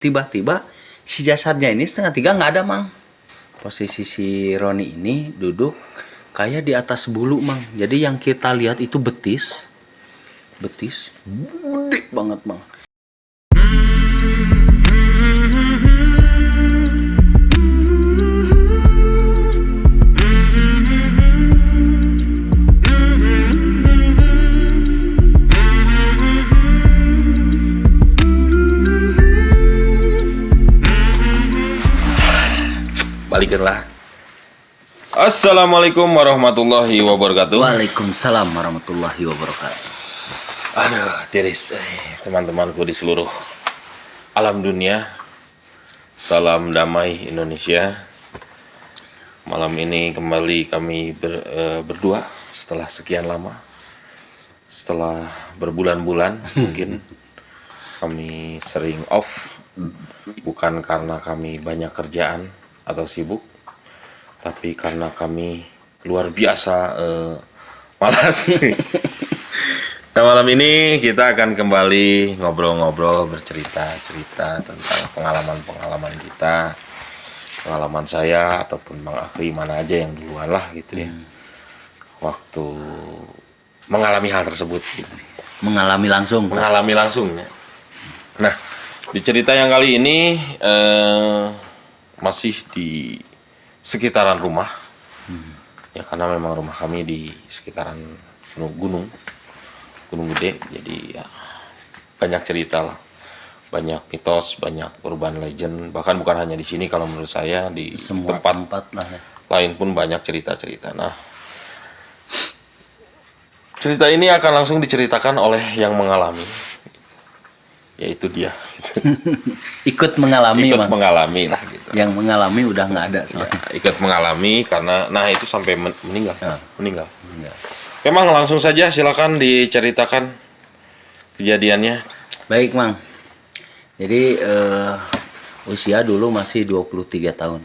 Tiba-tiba si jasadnya ini setengah tiga nggak ada, Mang. Posisi si Roni ini duduk kayak di atas bulu, Mang. Jadi yang kita lihat itu betis gede banget, Mang. Balikinlah. Assalamualaikum warahmatullahi wabarakatuh. Waalaikumsalam warahmatullahi wabarakatuh. Aduh, tiris teman-temanku di seluruh alam dunia. Salam damai Indonesia. Malam ini kembali kami berdua setelah sekian lama. Setelah berbulan-bulan mungkin kami sering off. Bukan karena kami banyak kerjaan atau sibuk, tapi karena kami luar biasa malas. Nah, malam ini kita akan kembali ngobrol-ngobrol, bercerita-cerita tentang pengalaman-pengalaman kita, pengalaman saya ataupun Bang Akhi, mana aja yang duluan lah gitu ya, waktu mengalami hal tersebut gitu. Mengalami langsung Ya. Nah, di cerita yang kali ini masih di sekitaran rumah, ya karena memang rumah kami di sekitaran gunung gede, jadi ya banyak cerita lah, banyak mitos, banyak urban legend, bahkan bukan hanya di sini, kalau menurut saya di semua tempat lah ya. Lain pun banyak cerita-cerita. Nah, cerita ini akan langsung diceritakan oleh yang mengalami, yaitu dia. Ikut mengalami lah gitu. Yang mengalami udah nggak ada soalnya. Ya, ikut mengalami karena itu sampai meninggal. Meninggal. Ya. Memang langsung saja silakan diceritakan kejadiannya. Baik, Mang. Jadi usia dulu masih 23 tahun.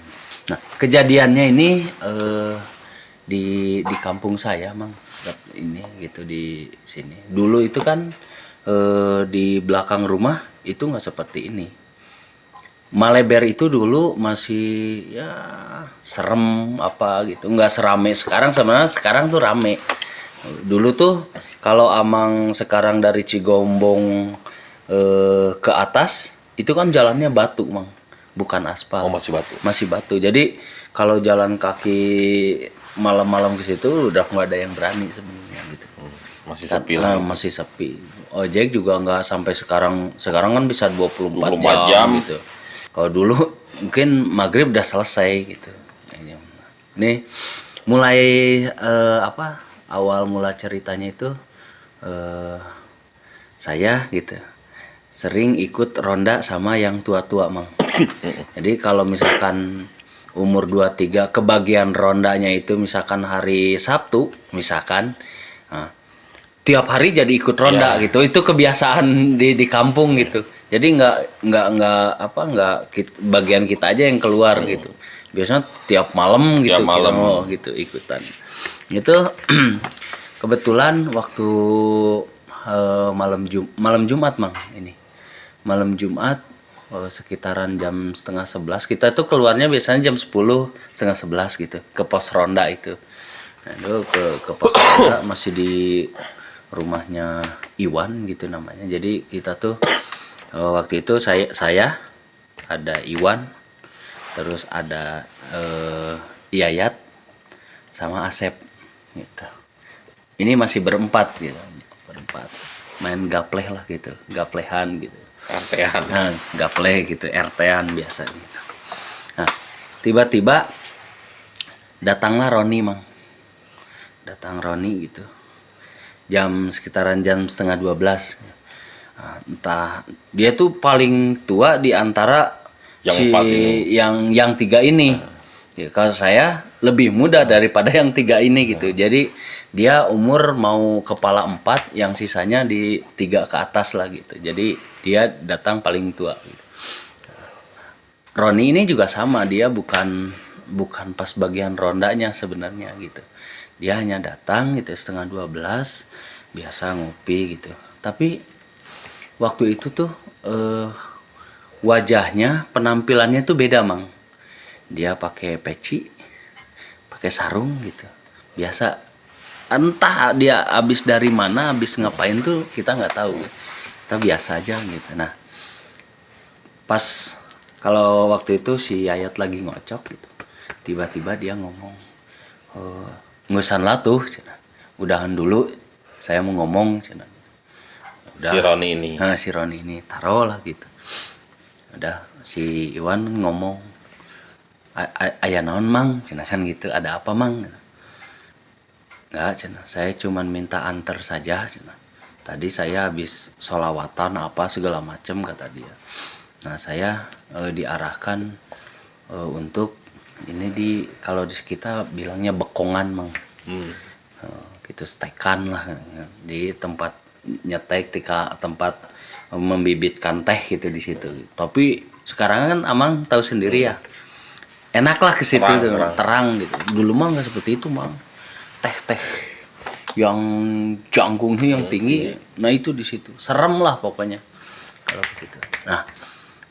Nah, kejadiannya ini di kampung saya, Mang. Ini gitu di sini. Dulu itu kan di belakang rumah itu nggak seperti ini. Maleber itu dulu masih ya serem apa gitu, nggak serame sekarang. Sebenarnya sekarang tuh rame. Dulu tuh kalau Amang sekarang dari Cigombong ke atas itu kan jalannya batu, Mang, bukan aspal. Oh, masih batu. Jadi kalau jalan kaki malam-malam ke situ udah nggak ada yang berani sebenarnya gitu. Masih sepi lah. Masih sepi. Ojek juga nggak sampai sekarang kan bisa 24 jam gitu. Kalau dulu mungkin maghrib udah selesai gitu. Ini mulai awal mula ceritanya itu saya gitu sering ikut ronda sama yang tua-tua, Mang. Jadi kalau misalkan umur 23 kebagian rondanya itu misalkan hari Sabtu misalkan, tiap hari jadi ikut ronda gitu. Itu kebiasaan di kampung gitu. Jadi nggak bagian kita aja yang keluar gitu. Biasanya tiap malam gitu, gitu ikutan. Itu kebetulan waktu malam Jumat, Mang, ini. Malam Jumat sekitaran jam 10:30 kita tuh keluarnya biasanya jam 10:30 gitu ke pos ronda itu. Nah, itu ke pos ronda masih di rumahnya Iwan gitu namanya. Jadi kita tuh waktu itu saya ada Iwan, terus ada Yayat sama Asep gitu. Ini masih berempat main gapleh lah gitu, gaplehan gitu, gapleh gitu, RT-an biasa gitu. Nah, tiba-tiba datanglah Roni, Mang. Datang Roni gitu sekitaran jam 11:30. Nah, entah dia tuh paling tua di antara yang tiga ini. Ya, kalau saya lebih muda daripada yang tiga ini gitu. Jadi dia umur mau kepala 4, yang sisanya di 3 ke atas lah gitu. Jadi dia datang paling tua gitu. Roni ini juga sama, dia bukan pas bagian rondanya sebenarnya gitu. Dia hanya datang gitu 11:30, biasa ngopi gitu. Tapi waktu itu tuh wajahnya, penampilannya tuh beda, Mang. Dia pakai peci, pakai sarung gitu. Biasa, entah dia habis dari mana, habis ngapain tuh kita nggak tahu. Kita biasa aja gitu. Nah, pas kalau waktu itu si Yayat lagi ngocok gitu, tiba-tiba dia ngomong, ngusan lah tuh, cenah. Udahan dulu, saya mau ngomong, cenah. Udah. Si Roni ini. Nah, si Roni ini taruh lah gitu. Udah si Iwan ngomong, Aya naon Mang, cenah kan gitu. Ada apa Mang? Enggak, cenah. Saya cuman minta antar saja, cenah. Tadi saya habis sholawatan apa segala macem kata dia. Nah saya diarahkan untuk ini kalau di kita bilangnya bekongan Mang. Gitu stekan lah di tempat nyetek di tempat membibitkan teh gitu di situ. Tapi sekarang kan Amang tahu sendiri ya. Enak lah ke situ terang gitu. Dulu mah nggak seperti itu Mang. Teh yang jangkungnya yang tinggi. Nah itu di situ. Serem lah pokoknya kalau ke situ. Nah,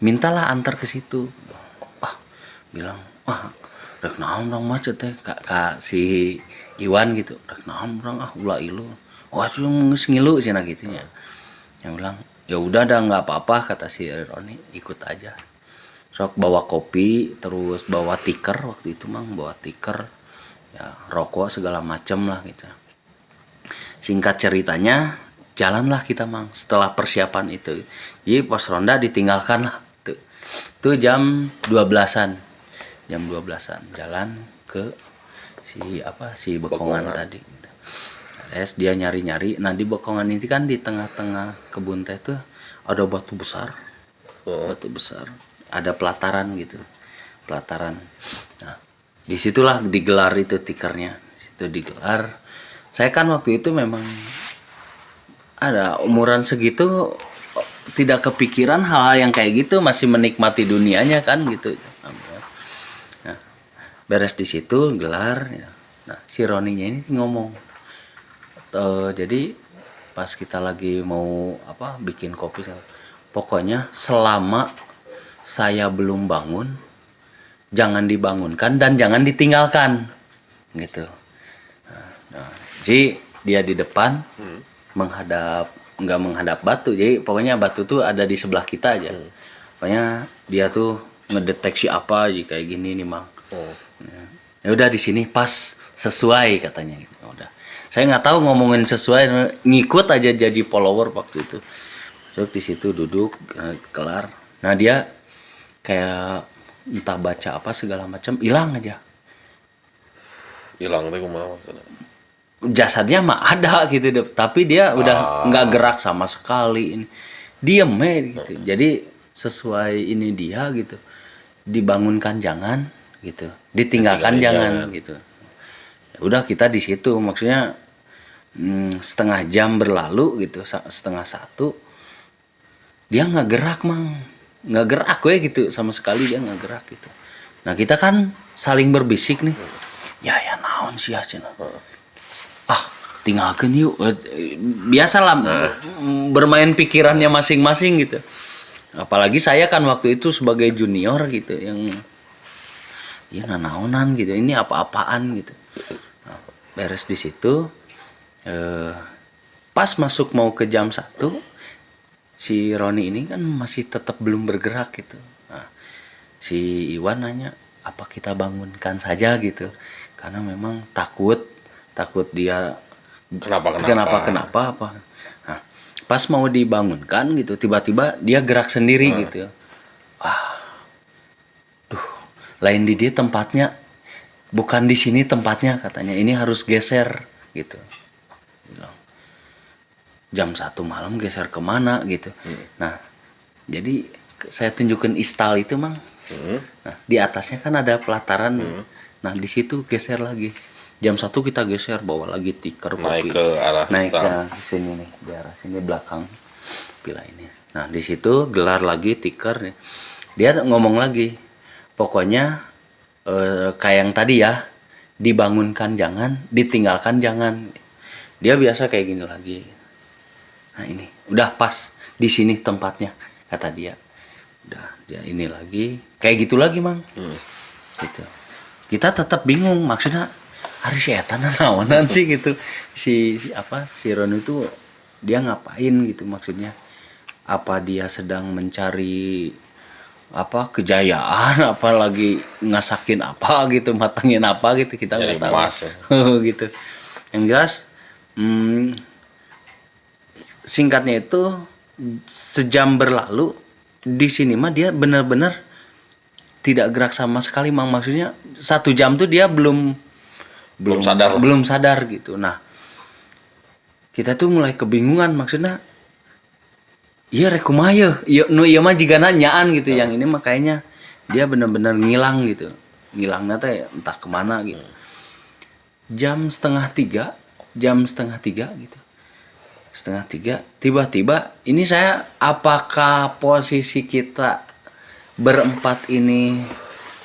mintalah antar ke situ. Bilang, rek naon urang macet teh kak si Iwan gitu. Rek naon urang ulah ilu. Wah, cuma geus ngilu cenah gitu nya. Yang bilang, ya udah dah nggak apa-apa kata si Roni, ikut aja. Sok bawa kopi, terus bawa tiker waktu itu Mang, bawa tiker. Ya, rokok segala macem lah gitu. Singkat ceritanya, jalanlah kita Mang setelah persiapan itu. Jadi pos ronda ditinggalkan lah. Tuh jam 12-an. Jam 12-an jalan ke si bekongan tadi gitu. Terus dia nyari-nyari. Nah, di bekongan ini kan di tengah-tengah kebun teh tuh ada batu besar. Batu besar. Ada pelataran gitu. Pelataran. Nah, disitulah digelar itu tikernya. Situ digelar. Saya kan waktu itu memang ada umuran segitu tidak kepikiran hal-hal yang kayak gitu, masih menikmati dunianya kan gitu. Nah, beres di situ gelar ya. Nah, si Roninya ini ngomong, jadi pas kita lagi mau bikin kopi, pokoknya selama saya belum bangun jangan dibangunkan dan jangan ditinggalkan gitu. Nah, jadi dia di depan nggak menghadap batu, jadi pokoknya batu tuh ada di sebelah kita aja. Pokoknya dia tuh ngedeteksi apa jika kayak gini nih Mang. Ya udah di sini pas sesuai katanya gitu. Udah. Saya nggak tahu ngomongin sesuai, ngikut aja jadi follower waktu itu. So di situ duduk kelar. Nah dia kayak entah baca apa segala macam, hilang aja. Hilang teh kumaha maksudnya? Jasadnya mah ada gitu deh, tapi dia udah nggak gerak sama sekali, ini diem gitu. Jadi sesuai ini dia gitu, dibangunkan jangan gitu, ditinggalkan jangan gitu. Ya udah kita di situ, maksudnya setengah jam berlalu gitu, setengah satu dia nggak gerak Mang, nggak gerak gitu sama sekali, dia nggak gerak gitu. Nah kita kan saling berbisik nih, ya naon sih cenah. Tinggalkan yuk, biasalah bermain pikirannya masing-masing gitu. Apalagi saya kan waktu itu sebagai junior gitu, yang ya naonan gitu, ini apa-apaan gitu. Nah, beres di situ, pas masuk mau ke jam 1, si Roni ini kan masih tetap belum bergerak gitu. Nah, si Iwan nanya, apa kita bangunkan saja gitu, karena memang takut dia kenapa apa. Nah, pas mau dibangunkan gitu, tiba-tiba dia gerak sendiri gitu. Lain di dia tempatnya, bukan di sini tempatnya katanya, ini harus geser gitu. Bilang, jam 1 malam geser kemana gitu. Nah jadi saya tunjukin istal itu Mang. Nah di atasnya kan ada pelataran. Nah di situ geser lagi. Jam 1 kita geser, bawa lagi tiker naik ke arah naik ke sini nih, di arah sini belakang pila ini. Nah di situ gelar lagi tiker nih. Dia ngomong lagi, pokoknya kayak yang tadi ya, dibangunkan jangan, ditinggalkan jangan. Dia biasa kayak gini lagi. Nah ini udah pas di sini tempatnya kata dia. Udah dia ini lagi kayak gitu lagi mang. Gitu kita tetap bingung maksudnya hari si eta naonan sih gitu si Ron itu dia ngapain gitu maksudnya apa dia sedang mencari apa kejayaan apalagi ngasakin apa gitu matangin apa gitu kita Nyari nggak tahu emas, ya. gitu yang jelas singkatnya itu sejam berlalu di sini mah dia benar-benar tidak gerak sama sekali mang maksudnya 1 jam tuh dia belum sadar lah. belum sadar gitu. Nah kita tuh mulai kebingungan maksudnya iya rekumaya iya nu iya mah jigana nyaan gitu yang ini mah kayaknya dia benar-benar ngilang gitu ngilangnya teh entah kemana gitu jam setengah tiga gitu setengah tiga tiba-tiba ini saya apakah posisi kita berempat ini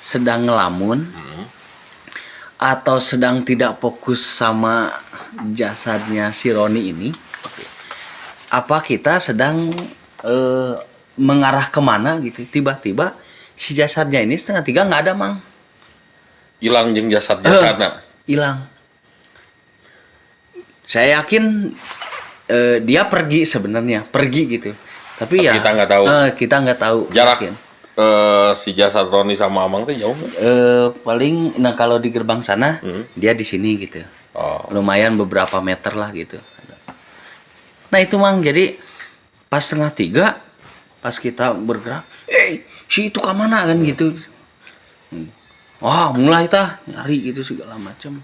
sedang ngelamun atau sedang tidak fokus sama jasadnya si Roni ini apa kita sedang mengarah kemana gitu tiba-tiba si jasadnya ini setengah tiga nggak ada mang Hilang jeung jasad-jasadna. hilang saya yakin dia pergi sebenarnya pergi gitu tapi ya kita nggak tahu. kita nggak tahu Jarak yakin. si jasad Roni sama Amang tuh jauh nggak? Paling nah kalau di gerbang sana dia di sini gitu lumayan beberapa meter lah gitu nah itu mang jadi pas setengah tiga pas kita bergerak si itu kemana kan gitu wah mulai tah nyari gitu segala macam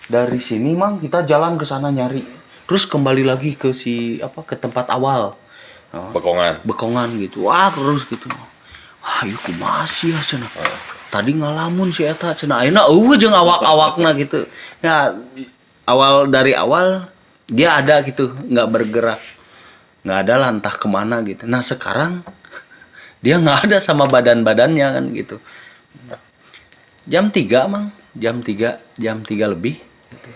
dari sini mang kita jalan ke sana nyari terus kembali lagi ke si apa ke tempat awal bekongan gitu wah terus gitu wah yuk masih ya cenah tadi ngalamun si eta cenah ayeuna jeung awak-awakna gitu ya dari awal dia ada gitu nggak bergerak nggak ada lah entah kemana gitu nah sekarang dia nggak ada sama badannya kan gitu jam 3 mang jam 3 lebih gitu.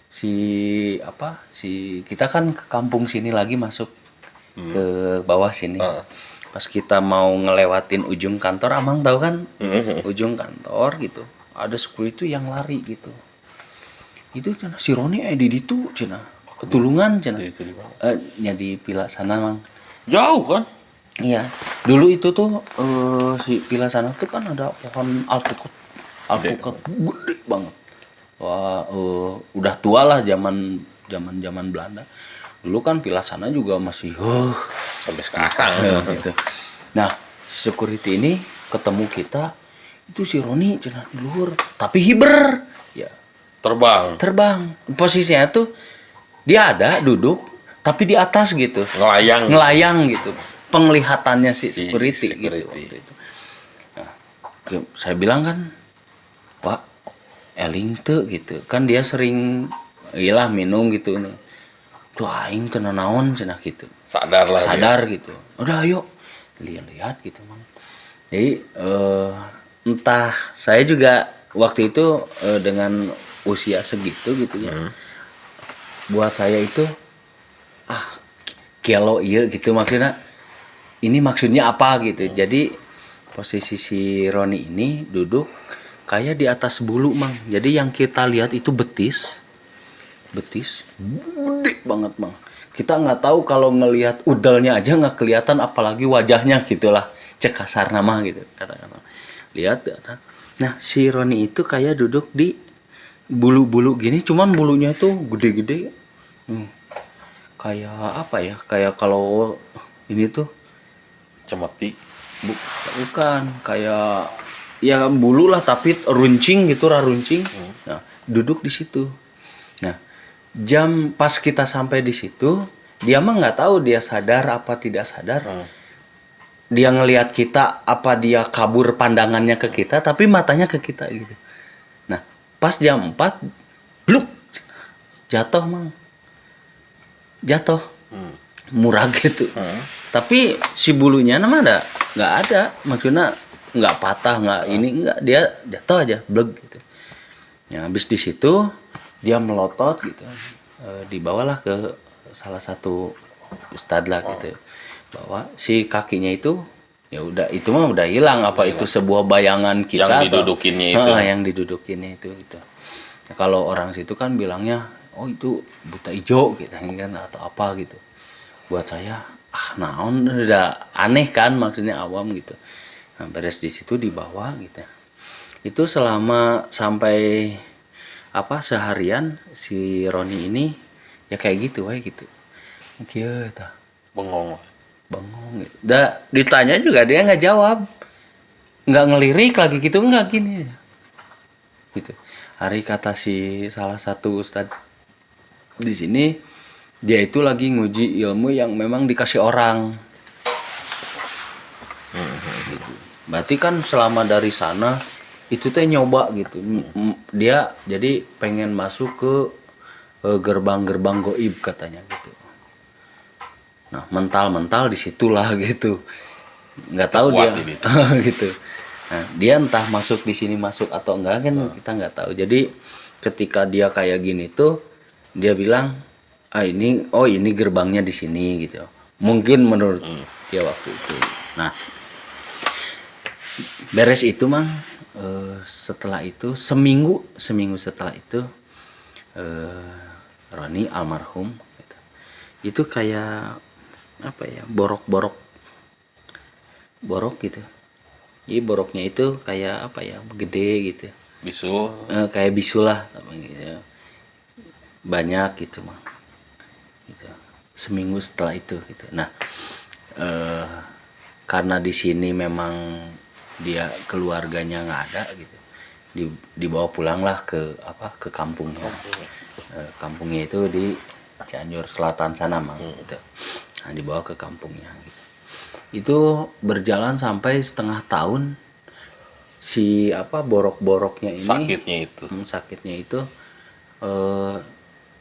si kita kan ke kampung sini lagi masuk ke bawah sini pas kita mau ngelewatin ujung kantor amang tahu kan ujung kantor gitu ada security yang lari gitu itu cina si Roni di itu cina ketulungan cina di pila sana mang jauh kan iya dulu itu tuh si pila sana tuh kan ada pohon alpukat gede banget wah udah tua lah zaman Belanda dulu kan pila sana juga masih sampai sekarang gitu. Nah security ini ketemu kita itu si Roni cenah di luhur tapi hiber ya terbang posisinya tuh dia ada duduk tapi di atas gitu ngelayang gitu penglihatannya si security. Gitu nah, saya bilang kan Pak eling tuh gitu kan dia sering iyalah minum gitu nih tuh aing teu naon cenah gitu sadar gitu udah ayo lihat gitu mang jadi entah saya juga waktu itu dengan usia segitu gitu ya buat saya itu kelo iya gitu maksudnya ini maksudnya apa gitu jadi posisi si Roni ini duduk kayak di atas bulu mang jadi yang kita lihat itu betis gede banget bang kita nggak tahu kalau ngelihat udalnya aja nggak kelihatan apalagi wajahnya gitulah cek kasar nama gitu kata-kata lihat nah si Roni itu kayak duduk di bulu-bulu gini cuman bulunya itu gede-gede kayak apa ya kayak kalau ini tuh cemeti bukan kayak ya bulu lah tapi runcing gitu runcing nah duduk di situ nah jam pas kita sampai di situ dia mah nggak tahu dia sadar apa tidak sadar dia ngelihat kita apa dia kabur pandangannya ke kita tapi matanya ke kita gitu nah pas jam 4 bluk jatuh mang jatuh murah gitu tapi si bulunya nama nggak ada maksudnya nggak patah nggak ini nggak dia jatuh aja bleg gitu ya habis di situ dia melotot gitu dibawalah ke salah satu ustadz lah gitu bahwa si kakinya itu ya udah, itu mah udah hilang, apa itu sebuah bayangan kita Yang atau- didudukinnya itu. yang didudukinnya itu gitu. Nah, kalau orang situ kan bilangnya oh itu buta ijo gitu kan atau apa gitu. Buat saya naon, udah aneh kan, maksudnya awam gitu. Nah, beres di situ dibawa gitu. Itu selama sampai seharian si Roni ini ya kayak gitu wae gitu. Kieu tah Bengong. bengong gitu. Ditanya juga dia nggak jawab. Nggak ngelirik lagi gitu, nggak gini aja. Gitu. Hari kata si salah satu ustadz di sini, dia itu lagi nguji ilmu yang memang dikasih orang. Gitu. Berarti kan selama dari sana itu teh nyoba gitu. Dia jadi pengen masuk ke gerbang-gerbang goib katanya gitu. Nah, mental-mental disitulah gitu. Nggak tahu Kuat dia ini. gitu. Nah, dia entah masuk di sini masuk atau enggak kan kita nggak tahu. Jadi ketika dia kayak gini tuh dia bilang ini gerbangnya di sini gitu. Mungkin menurut dia waktu itu. Nah, beres itu mang setelah itu seminggu setelah itu Roni almarhum gitu. Itu kayak apa ya, borok gitu. Jadi boroknya itu kayak apa ya, gede gitu. Bisu. Kayak bisul lah gitu. Banyak gitu mah gitu. Seminggu setelah itu gitu. Nah, karena di sini memang dia keluarganya nggak ada gitu, dibawa pulanglah ke kampungnya. Kampungnya itu di Cianjur Selatan sana mang gitu. Nah, dibawa ke kampungnya gitu. Itu berjalan sampai setengah tahun. Si borok-boroknya ini sakitnya itu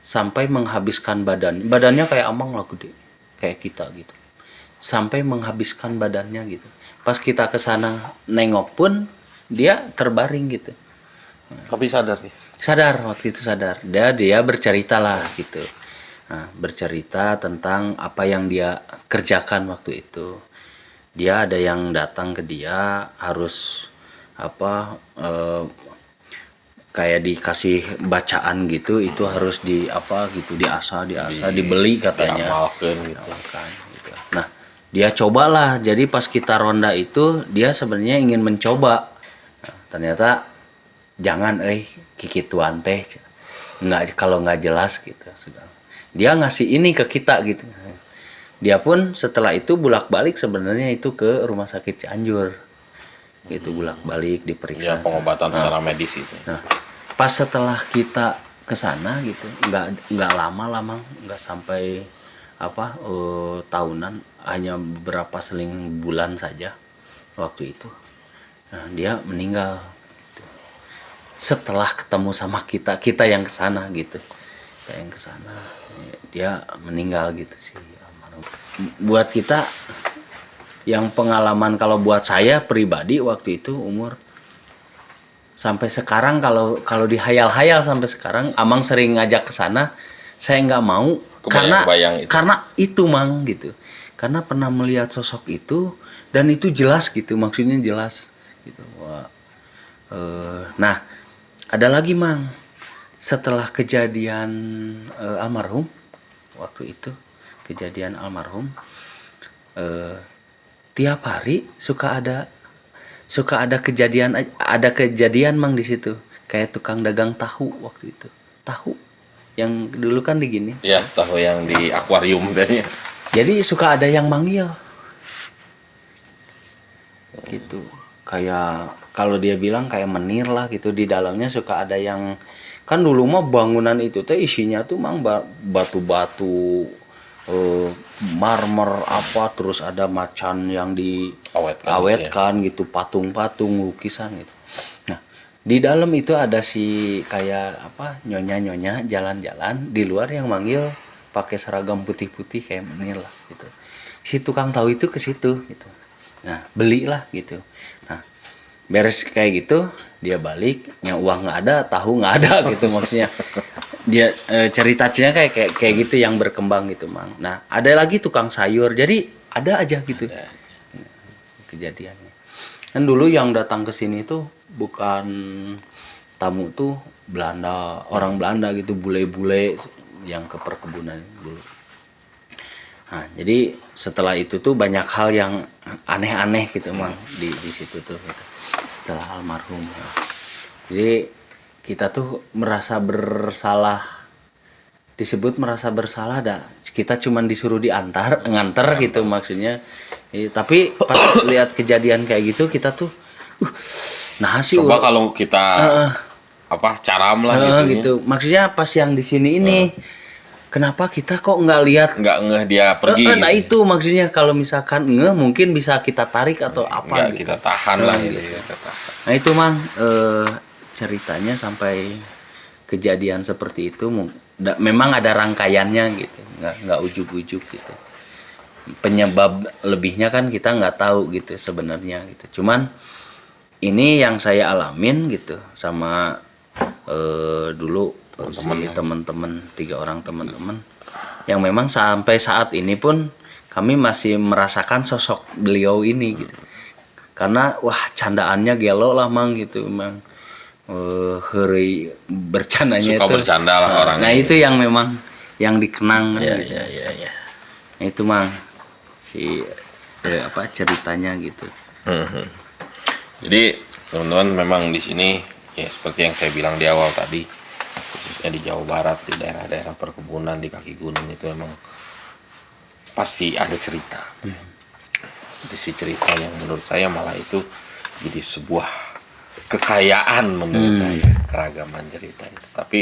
sampai menghabiskan badannya kayak amang lah gede kayak kita gitu, sampai menghabiskan badannya gitu. Pas kita ke sana nengok pun dia terbaring gitu. Tapi sadar nih. Sadar, waktu itu sadar. Dia bercerita lah gitu. Nah, bercerita tentang apa yang dia kerjakan waktu itu. Dia ada yang datang ke dia harus kayak dikasih bacaan gitu, itu harus diasah dibeli katanya. Diamalkan gitu. Diamalkan, gitu. Nah, dia cobalah. Jadi pas kita ronda itu dia sebenarnya ingin mencoba. Nah, ternyata jangan kikituan teh nggak, kalau nggak jelas gitu. Dia ngasih ini ke kita gitu. Dia pun setelah itu bulak-balik sebenarnya itu ke rumah sakit Cianjur gitu, bulak-balik diperiksa. Ya, pengobatan secara medis itu. Nah, pas setelah kita ke sana gitu, nggak lama, nggak sampai tahunan, hanya beberapa seling bulan saja waktu itu. Nah, dia meninggal gitu. Setelah ketemu sama kita yang ke sana gitu. Kita yang ke sana, dia meninggal gitu sih. Buat kita yang pengalaman, kalau buat saya pribadi waktu itu umur sampai sekarang, kalau dihayal-hayal sampai sekarang, Amang sering ngajak ke sana, saya nggak mau karena itu mang gitu, karena pernah melihat sosok itu dan itu jelas gitu, maksudnya jelas gitu. Wah. Nah, ada lagi mang, setelah kejadian almarhum waktu itu, kejadian almarhum, tiap hari suka ada kejadian mang di situ, kayak tukang dagang tahu waktu itu, tahu yang dulu kan digini Ya, tahu yang di akuarium kayaknya. jadi suka ada yang manggil gitu, kayak kalau dia bilang kayak menir lah gitu, di dalamnya suka ada yang, kan dulu mah bangunan itu teh isinya tuh mang batu-batu, marmer apa, terus ada macan yang diawetkan gitu, patung-patung, lukisan gitu. Nah, di dalam itu ada si kayak nyonya jalan-jalan di luar yang manggil pakai seragam putih-putih kayak menir lah gitu. Si tukang tahu itu ke situ gitu. Nah, belilah gitu. Nah, beres kayak gitu dia balik, uang nggak ada, tahu nggak ada gitu, maksudnya dia ceritanya kayak gitu yang berkembang gitu mang. Nah, ada lagi tukang sayur, jadi ada aja gitu kejadiannya. Dan dulu yang datang ke sini tuh bukan tamu tuh Belanda, orang Belanda gitu, bule-bule yang ke perkebunan dulu. Nah, jadi setelah itu tuh banyak hal yang aneh-aneh gitu Mang di situ tuh gitu. Setelah almarhum. Jadi kita tuh merasa bersalah, disebut merasa bersalah dah. Kita cuman disuruh nganter gitu maksudnya. Tapi pas lihat kejadian kayak gitu kita tuh nah sih coba kalau kita caram lah gitu. Maksudnya pas yang di sini ini kenapa kita kok nggak lihat nggak ngeh dia pergi gitu. Nah itu maksudnya kalau misalkan ngeh mungkin bisa kita tarik atau apa nggak gitu. kita tahan lah gitu. Nah itu Mang ceritanya sampai kejadian seperti itu memang ada rangkaiannya gitu, nggak ujuk-ujuk gitu. Penyebab lebihnya kan kita nggak tahu gitu sebenarnya gitu. Cuman ini yang saya alamin gitu sama dulu teman-teman 3 orang teman-teman yang memang sampai saat ini pun kami masih merasakan sosok beliau ini gitu. Karena wah candaannya gelo lah Mang gitu Mang. Heureuy bercandanya suka itu bercanda lah orangnya. Nah itu yang memang yang dikenang ya, gitu. ya. Nah itu Mang si ceritanya gitu. Jadi teman-teman memang di sini ya seperti yang saya bilang di awal tadi, khususnya di Jawa Barat, di daerah-daerah perkebunan di kaki gunung itu memang pasti ada cerita. Itu si cerita yang menurut saya malah itu jadi sebuah kekayaan menurut saya, keragaman cerita itu. Tapi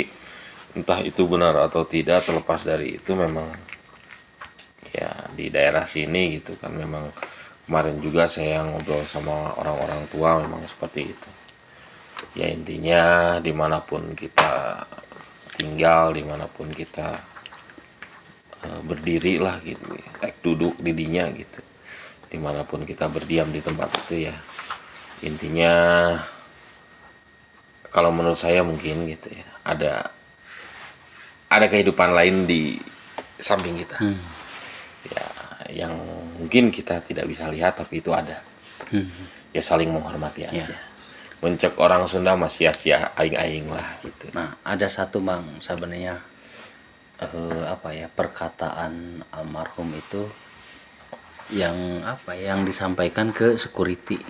entah itu benar atau tidak, terlepas dari itu memang ya di daerah sini gitu kan memang kemarin juga saya ngobrol sama orang-orang tua memang seperti itu. Ya intinya dimanapun kita tinggal, dimanapun kita berdiri lah gitu, duduk didinya gitu, dimanapun kita berdiam di tempat itu ya intinya kalau menurut saya mungkin gitu ya ada kehidupan lain di samping kita ya yang mungkin kita tidak bisa lihat tapi itu ada. Ya saling menghormati aja. Mencek orang Sunda masih sia-sia aing-aing lah gitu. Nah ada satu Mang sebenarnya perkataan almarhum itu yang disampaikan ke security.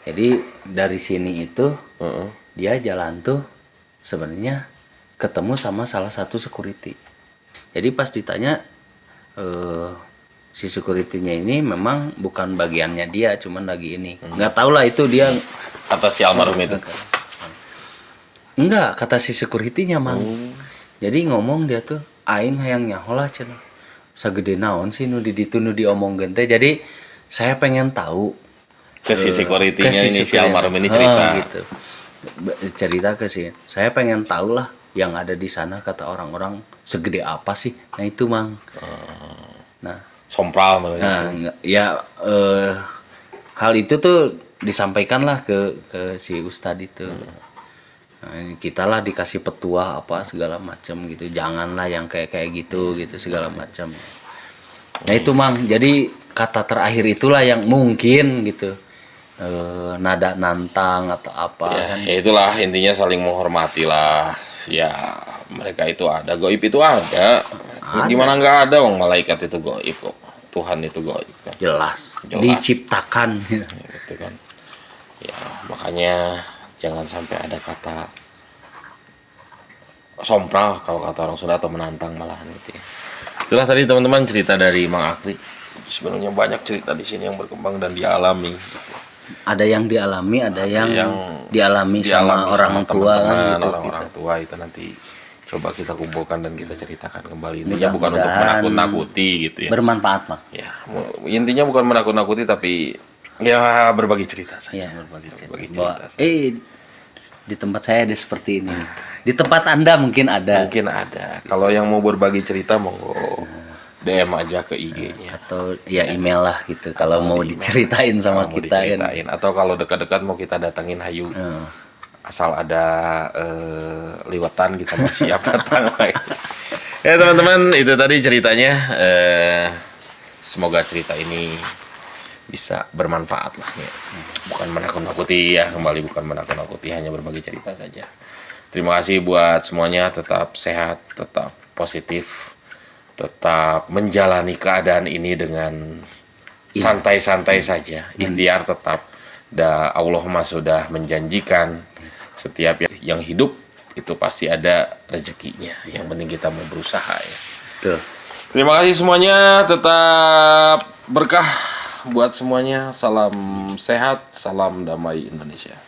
Jadi dari sini itu dia jalan tuh sebenarnya ketemu sama salah satu security. Jadi pas ditanya si security-nya ini memang bukan bagiannya dia, cuman lagi ini. Nggak tahu lah itu dia kata si almarhum itu. Enggak, kata si security-nya Mang. Jadi ngomong dia tuh aing hayang nyaholah cenah. Sagede naon sih nu di ditu nu diomongkeun teh. Jadi saya pengen tahu ke si security-nya ini si almarhum ini cerita gitu. Cerita ke si. Saya pengen tahu lah yang ada di sana kata orang-orang segede apa sih. Nah itu Mang. Nah, sompral hal itu tuh disampaikanlah ke si Ustadz itu. Nah, kita lah dikasih petua apa segala macam gitu, janganlah yang kayak gitu segala macam. Nah itu Mang, jadi kata terakhir itulah yang mungkin gitu nada nantang atau apa ya, kan. ya itulah intinya saling menghormati lah ya, mereka itu ada, goib itu ada. Gimana nggak ada, wong malaikat itu goib kok, Tuhan itu goib kan jelas. Diciptakan gitu kan ya, makanya jangan sampai ada kata sompral kalau kata orang Sunda atau menantang malahan gitu ya. Itulah tadi teman-teman cerita dari Mang Akri. Sebenarnya banyak cerita di sini yang berkembang dan dialami gitu. Ada yang dialami, ada yang dialami sama orang tua kan gitu. Orang-orang tua itu nanti coba kita kumpulkan dan kita ceritakan kembali. Intinya bukan untuk menakut-nakuti gitu ya. Bermanfaat Mang. Ya, intinya bukan menakut-nakuti tapi ya berbagi cerita saja. Ya, berbagi cerita. Di tempat saya ada seperti ini. Di tempat Anda mungkin ada. Mungkin ada. Kalau yang mau berbagi cerita monggo DM aja ke IG-nya atau ya email lah gitu kalau mau diceritain sama kita kan. Atau kalau dekat-dekat mau kita datangin hayu. Asal ada liwetan kita mau siap datang. Ya teman-teman, itu tadi ceritanya semoga cerita ini bisa bermanfaat lah ya. Bukan menakut-nakuti ya, kembali bukan menakut-nakuti, hanya berbagi cerita saja. Terima kasih buat semuanya, tetap sehat, tetap positif, tetap menjalani keadaan ini dengan santai-santai saja. Ikhtiar tetap. Allah mah sudah menjanjikan setiap yang hidup itu pasti ada rezekinya. Yang penting kita mau berusaha ya. Tuh. Terima kasih semuanya, tetap berkah buat semuanya. Salam sehat, salam damai Indonesia.